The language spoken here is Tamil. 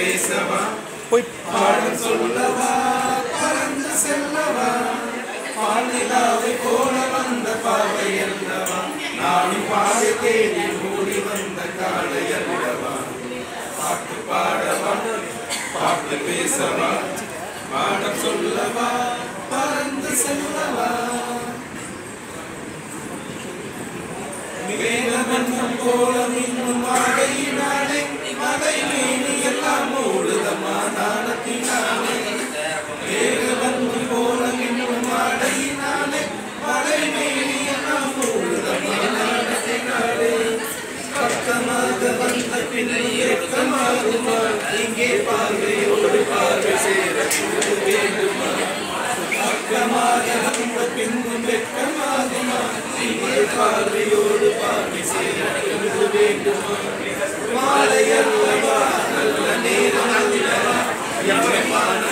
பேசவா போய் பாடம் சொல்லவா பறந்து செல்லவா பாலிலாவை போல வந்த பாவை அல்லவா நானும் பாதை தேடி மூடி வந்த காலை அல்லவா பாட்டு பாடவா பாட்டு பேசவா பாடம் சொல்லவா பறந்து செல்லவா மேகமன்னம் போல மின்னும் மாடையினாலே மலை மேனி எல்லாம் மூடுதமா நாணத்தினாலே மேகமன்னம் போல மின்னும் மாடையினாலே மலை மேனி எல்லாம் மூடுதமா நாணத்தினாலே பக்கமாக வந்த பின் ஏக்கமாகுமா இங்கே பார்வையோடு பார்வை சேர வேண்டுமா பக்கமாக வந்த பின்னும் வெட்கமாகுமா இங்கே பார்வையோடு பார்வை சேர வேண்டுமா மாலையல்ல